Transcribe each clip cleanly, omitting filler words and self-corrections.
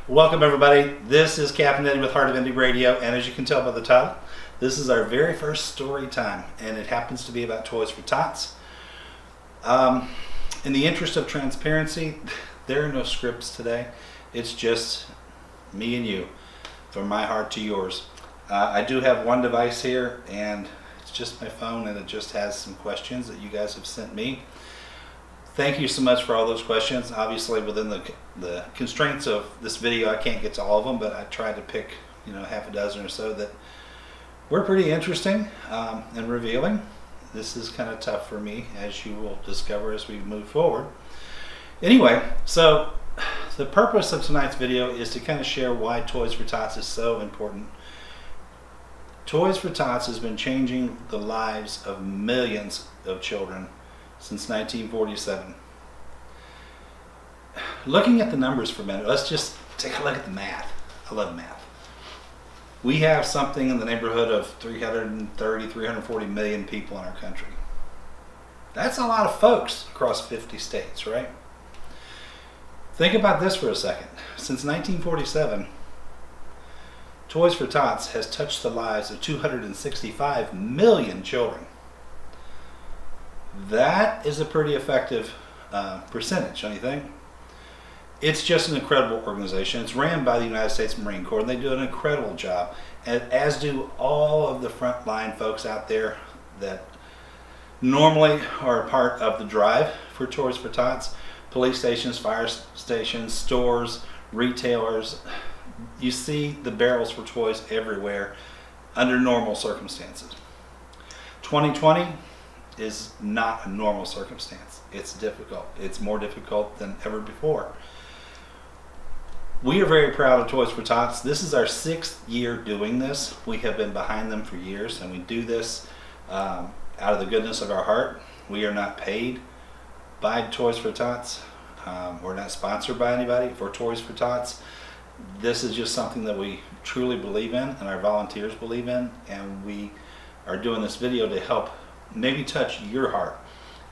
Welcome everybody. This is Captain Eddie with Heart of Indie Radio, and as you can tell by the title, this is our very first story time, and it happens to be about Toys for Tots. In the interest of transparency, there are no scripts today. It's just me and you, from my heart to yours. I do have one device here, and it's just my phone, and it just has some questions that you guys have sent me. Thank you so much for all those questions. Obviously, within the constraints of this video, I can't get to all of them, but I tried to pick, half a dozen or so that were pretty interesting and revealing. This is kind of tough for me, as you will discover as we move forward. Anyway, so the purpose of tonight's video is to kind of share why Toys for Tots is so important. Toys for Tots has been changing the lives of millions of children since 1947. Looking at the numbers for a minute, let's just take a look at the math. I love math. We have something in the neighborhood of 330, 340 million people in our country. That's a lot of folks across 50 states, right? Think about this for a second. Since 1947, Toys for Tots has touched the lives of 265 million children. That is a pretty effective percentage, don't you think? It's just an incredible organization. It's ran by the United States Marine Corps, and they do an incredible job, and as do all of the frontline folks out there that normally are a part of the drive for Toys for Tots. Police stations, fire stations, stores, retailers. You see the barrels for toys everywhere under normal circumstances. 2020 is not a normal circumstance. It's difficult. It's more difficult than ever before. We are very proud of Toys for Tots. This is our 6th year doing this. We have been behind them for years, and we do this out of the goodness of our heart. We are not paid by Toys for Tots. We're not sponsored by anybody for Toys for Tots. This is just something that we truly believe in, and our volunteers believe in, and we are doing this video to help maybe touch your heart,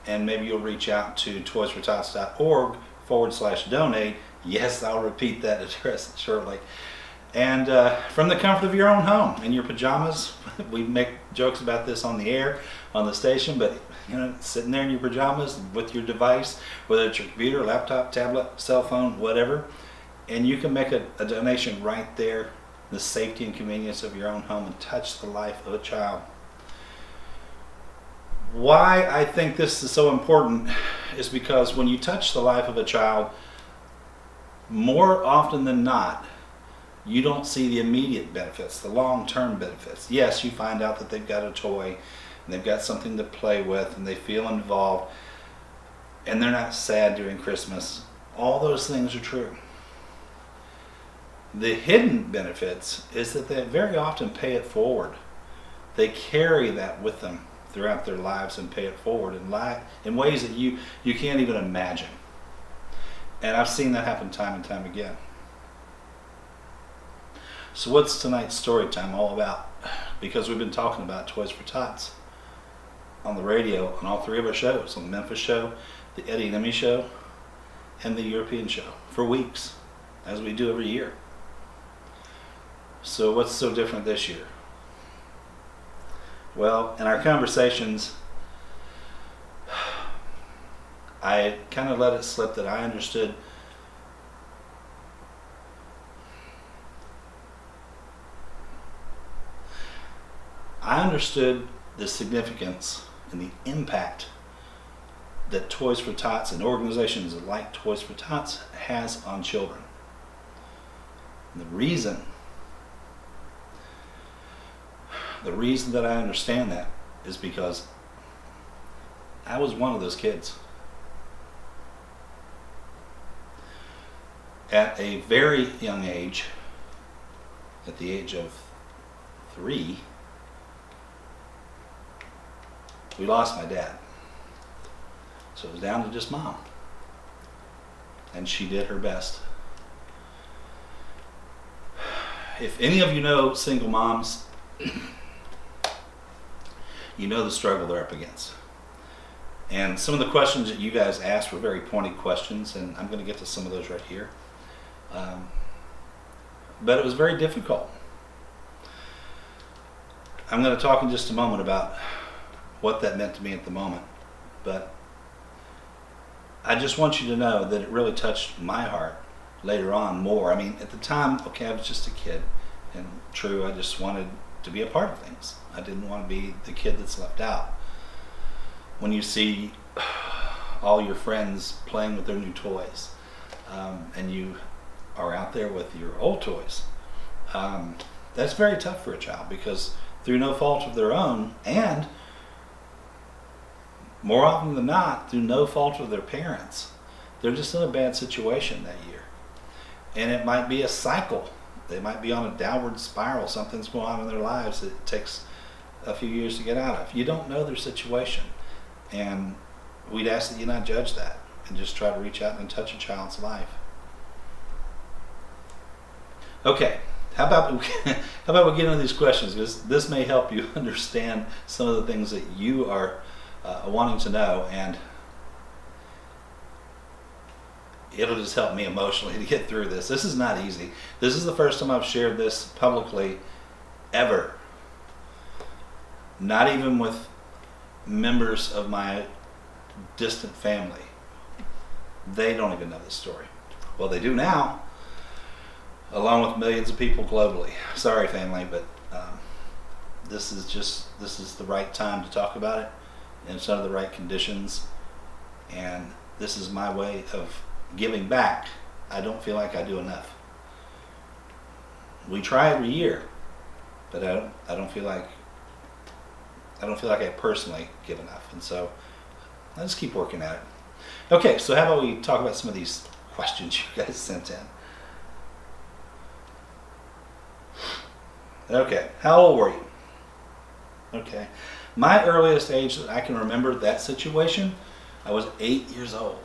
and maybe you'll reach out to toysfortots.org/donate. Yes, I'll repeat that address shortly. And from the comfort of your own home, in your pajamas. We make jokes about this on the air, on the station, but sitting there in your pajamas with your device, whether it's your computer, laptop, tablet, cell phone, whatever, and you can make a donation right there in the safety and convenience of your own home and touch the life of a child. Why I think this is so important is because when you touch the life of a child, more often than not, you don't see the immediate benefits, the long-term benefits. Yes, you find out that they've got a toy and they've got something to play with and they feel involved and they're not sad during Christmas. All those things are true. The hidden benefits is that they very often pay it forward. They carry that with them throughout their lives and pay it forward in ways that you can't even imagine. And I've seen that happen time and time again. So what's tonight's story time all about? Because we've been talking about Toys for Tots on the radio on all 3 of our shows, on the Memphis show, the Eddie and Emmy show, and the European show for weeks, as we do every year. So what's so different this year? Well, in our conversations, I kind of let it slip that I understood the significance and the impact that Toys for Tots and organizations like Toys for Tots has on children. And the reason that I understand that is because I was one of those kids. At a very young age, at the age of 3, we lost my dad. So it was down to just Mom. And she did her best. If any of you know single moms, you know the struggle they're up against. And some of the questions that you guys asked were very pointed questions, and I'm going to get to some of those right here. but it was very difficult. I'm going to talk in just a moment about what that meant to me at the moment, but I just want you to know that it really touched my heart later on more. I mean, at the time, okay, I was just a kid, and true, I just wanted to be a part of things. I didn't want to be the kid that's left out. When you see all your friends playing with their new toys, and you are out there with your old toys, that's very tough for a child, because through no fault of their own, and more often than not, through no fault of their parents, they're just in a bad situation that year. And it might be a cycle. They might be on a downward spiral. Something's going on in their lives that it takes a few years to get out of. You don't know their situation. And we'd ask that you not judge that and just try to reach out and touch a child's life. Okay, how about we get into these questions, because this may help you understand some of the things that you are wanting to know, and it'll just help me emotionally to get through this. This is not easy. This is the first time I've shared this publicly ever. Not even with members of my distant family. They don't even know this story. Well, they do now, along with millions of people globally. Sorry, family, but this is the right time to talk about it, and it's under the right conditions, and this is my way of giving back. I don't feel like I do enough. We try every year, but I don't feel like I personally give enough, and so I just keep working at it. Okay, so how about we talk about some of these questions you guys sent in. Okay, how old were you? Okay, my earliest age that I can remember that situation, I was 8 years old.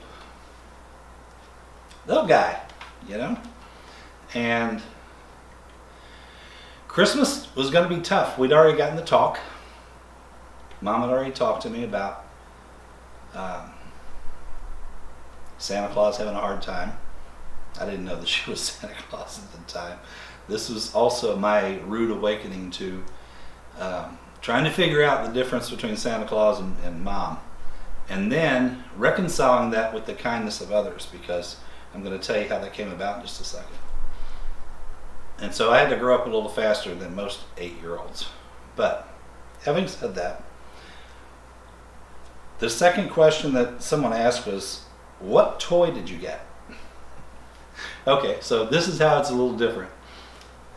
Little guy, you know? And Christmas was going to be tough. We'd already gotten the talk. Mom had already talked to me about Santa Claus having a hard time. I didn't know that she was Santa Claus at the time. This was also my rude awakening to trying to figure out the difference between Santa Claus and Mom. And then reconciling that with the kindness of others, because I'm going to tell you how that came about in just a second. And so I had to grow up a little faster than most 8-year-olds. But having said that, the second question that someone asked was, what toy did you get? Okay, so this is how it's a little different.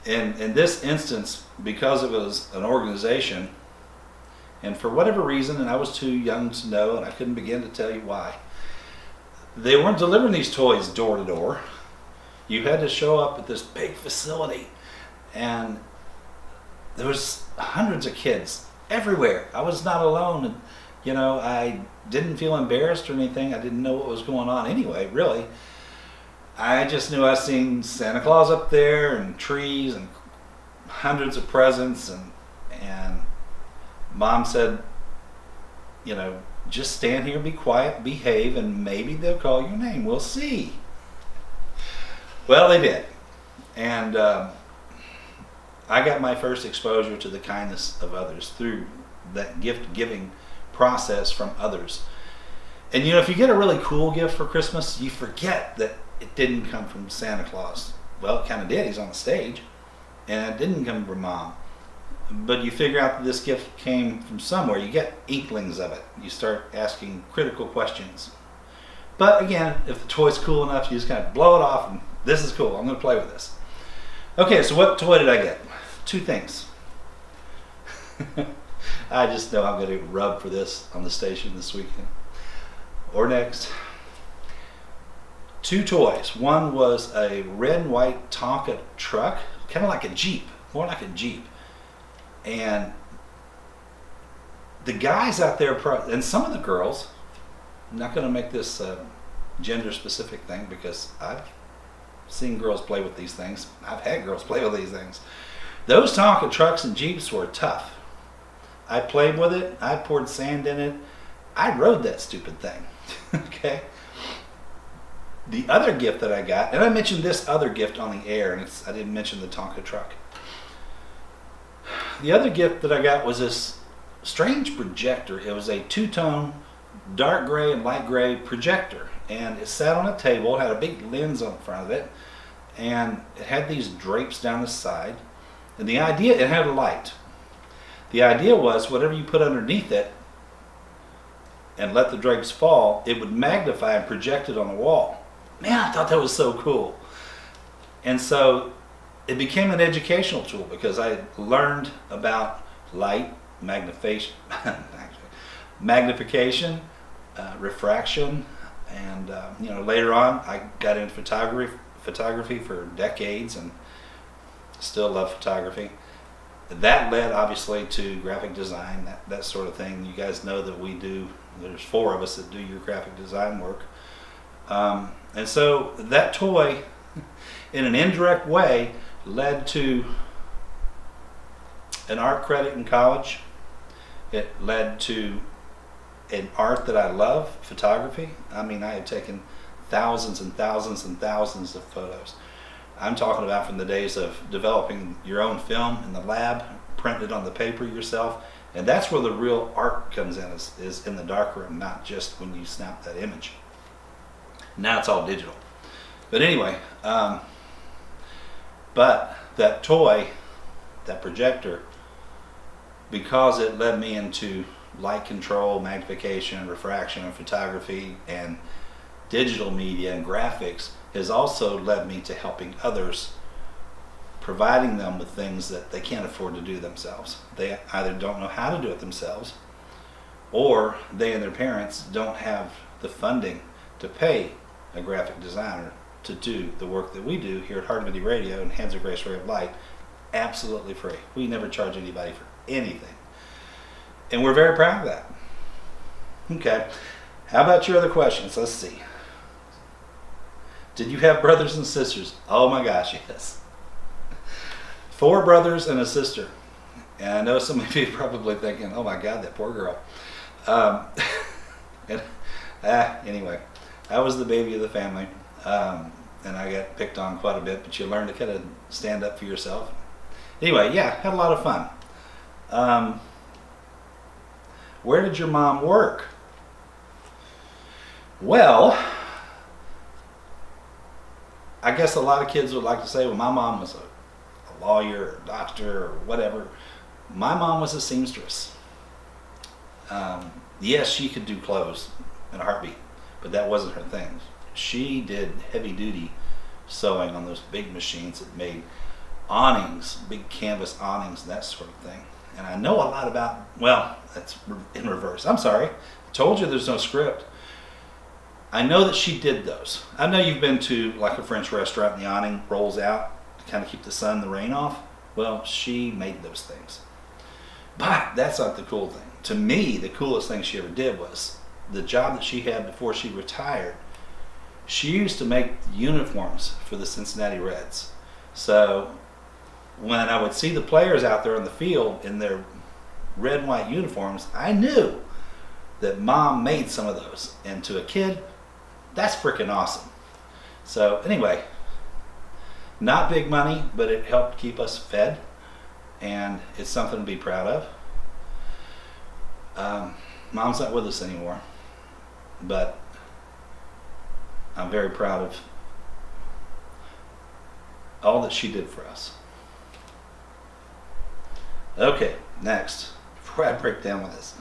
In this instance, because it was an organization, and for whatever reason, and I was too young to know, and I couldn't begin to tell you why, they weren't delivering these toys door to door. You had to show up at this big facility, and there was hundreds of kids everywhere. I was not alone, and you know, I didn't feel embarrassed or anything. I didn't know what was going on anyway, really. I just knew I seen Santa Claus up there, and trees, and hundreds of presents, and Mom said, you know, just stand here, be quiet, behave, and maybe they'll call your name. We'll see. Well, they did. And I got my first exposure to the kindness of others through that gift-giving process from others. And you know, if you get a really cool gift for Christmas, you forget that it didn't come from Santa Claus. Well, it kind of did. He's on the stage. And it didn't come from Mom. But you figure out that this gift came from somewhere. You get inklings of it. You start asking critical questions. But again, if the toy's cool enough, you just kind of blow it off and this is cool. I'm going to play with this. Okay, so what toy did I get? 2 things. I just know I'm going to rub for this on the station this weekend or next. 2 toys. One was a red and white Tonka truck, kind of like a Jeep, more like a Jeep. And the guys out there, and some of the girls, I'm not going to make this a gender specific thing because I've seen girls play with these things. I've had girls play with these things. Those Tonka trucks and Jeeps were tough. I played with it. I poured sand in it. I rode that stupid thing. Okay. The other gift that I got, and I mentioned this other gift on the air, and I didn't mention the Tonka truck. The other gift that I got was this strange projector. It was a two-tone dark gray and light gray projector, and it sat on a table. It had a big lens on the front of it, and it had these drapes down the side, and the idea, it had a light. The idea was whatever you put underneath it and let the drapes fall, it would magnify and project it on the wall. Man, I thought that was so cool. And so it became an educational tool because I learned about light, magnification, refraction, and later on I got into photography for decades and still love photography. That led obviously to graphic design, that sort of thing. You guys know that we do, there's 4 of us that do your graphic design work. And so that toy, in an indirect way, led to an art credit in college. It led to an art that I love, photography. I mean, I had taken thousands and thousands and thousands of photos. I'm talking about from the days of developing your own film in the lab, printing it on the paper yourself, and that's where the real art comes in, is in the darkroom, not just when you snap that image. Now it's all digital. But anyway, but that toy, that projector, because it led me into light control, magnification, refraction, and photography, and digital media and graphics, has also led me to helping others, providing them with things that they can't afford to do themselves. They either don't know how to do it themselves, or they and their parents don't have the funding to pay a graphic designer to do the work that we do here at Heart of Indy Radio and Hands of Grace Ray of Light, absolutely free. We never charge anybody for anything. And we're very proud of that. Okay, how about your other questions? Let's see. Did you have brothers and sisters? Oh my gosh, yes. 4 brothers and a sister. And I know some of you are probably thinking, oh my God, that poor girl. Anyway, I was the baby of the family. And I got picked on quite a bit, but you learn to kind of stand up for yourself. Anyway, yeah, had a lot of fun. Where did your mom work? Well, I guess a lot of kids would like to say, well, my mom was a lawyer or a doctor or whatever. My mom was a seamstress. Yes, she could do clothes in a heartbeat, but that wasn't her thing. She did heavy duty sewing on those big machines that made awnings, big canvas awnings, and that sort of thing. And I know a lot about, well, that's in reverse. I'm sorry. I told you there's no script. I know that she did those. I know you've been to like a French restaurant and the awning rolls out to kind of keep the sun and the rain off. Well, she made those things. But that's not the cool thing. To me, the coolest thing she ever did was the job that she had before she retired. She used to make uniforms for the Cincinnati Reds. So when I would see the players out there on the field in their red and white uniforms, I knew that mom made some of those. And to a kid, that's freaking awesome. So anyway, not big money, but it helped keep us fed, and it's something to be proud of. Mom's not with us anymore, but I'm very proud of all that she did for us. Okay, next, before I break down with this,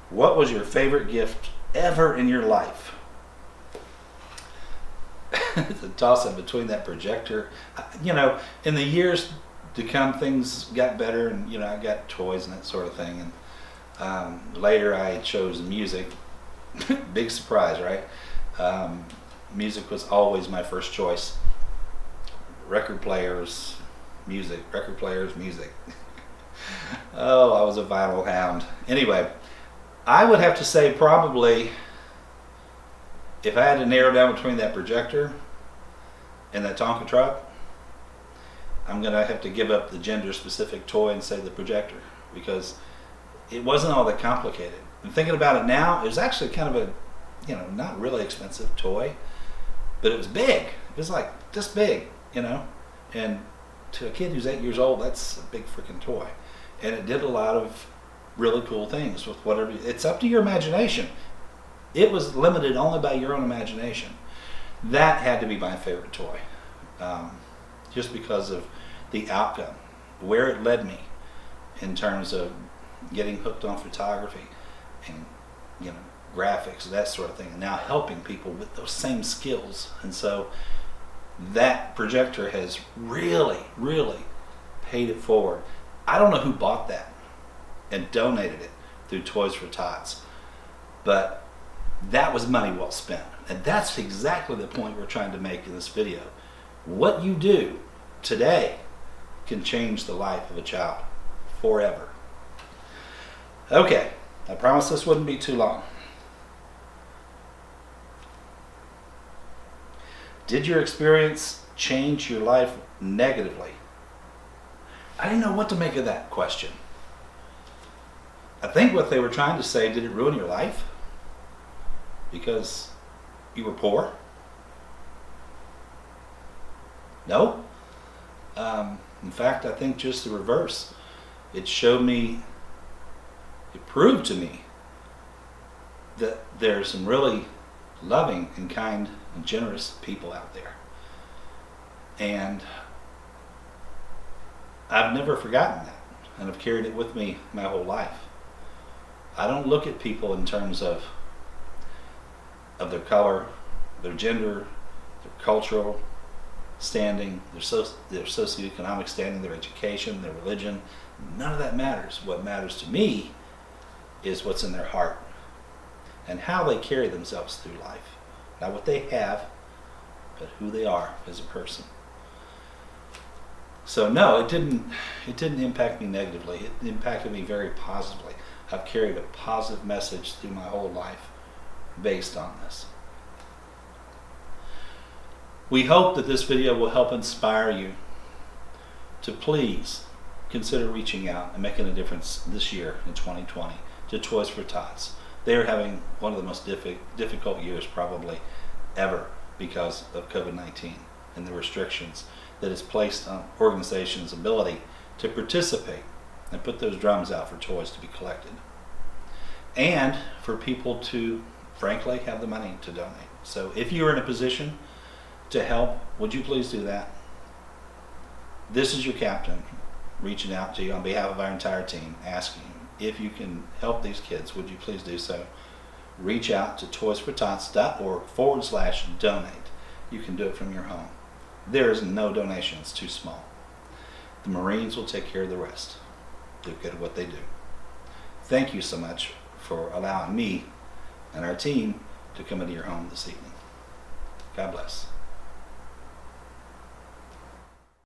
what was your favorite gift ever in your life? It's a toss-up between that projector. You know, in the years to come, things got better, and you know, I got toys and that sort of thing. And later, I chose music. Big surprise, right? Music was always my first choice. Record players, music. Record players, music. Oh, I was a vinyl hound. Anyway, I would have to say probably, if I had to narrow down between that projector and that Tonka truck, I'm going to have to give up the gender-specific toy and say the projector, because it wasn't all that complicated. And thinking about it now, it was actually kind of not really expensive toy, but it was big. It was like this big, and to a kid who's 8 years old, that's a big freaking toy. And it did a lot of really cool things with whatever. It's up to your imagination. It was limited only by your own imagination. That had to be my favorite toy, just because of the outcome, where it led me in terms of getting hooked on photography and graphics, that sort of thing, and now helping people with those same skills. And so that projector has really, really paid it forward. I don't know who bought that and donated it through Toys4Tots, but that was money well spent. And that's exactly the point we're trying to make in this video. What you do today can change the life of a child forever. Okay, I promised this wouldn't be too long. Did your experience change your life negatively? I didn't know what to make of that question. I think what they were trying to say, did it ruin your life? Because you were poor? No. In fact, I think just the reverse. It proved to me that there's some really loving and kind and generous people out there. And I've never forgotten that, and I've carried it with me my whole life. I don't look at people in terms of their color, their gender, their cultural standing, their socioeconomic standing, their education, their religion. None of that matters. What matters to me is what's in their heart and how they carry themselves through life. Not what they have, but who they are as a person. So no, it didn't impact me negatively. It impacted me very positively. I've carried a positive message through my whole life based on this. We hope that this video will help inspire you to please consider reaching out and making a difference this year in 2020 to Toys4Tots. They are having one of the most difficult years probably ever because of COVID-19 and the restrictions that is placed on organizations' ability to participate and put those drums out for toys to be collected. And for people to, frankly, have the money to donate. So if you're in a position to help, would you please do that? This is your captain reaching out to you on behalf of our entire team, asking you if you can help these kids. Would you please do so? Reach out to toys4tots.org/donate. You can do it from your home. There is no donations too small. The Marines will take care of the rest. They're good at what they do. Thank you so much for allowing me and our team to come into your home this evening. God bless.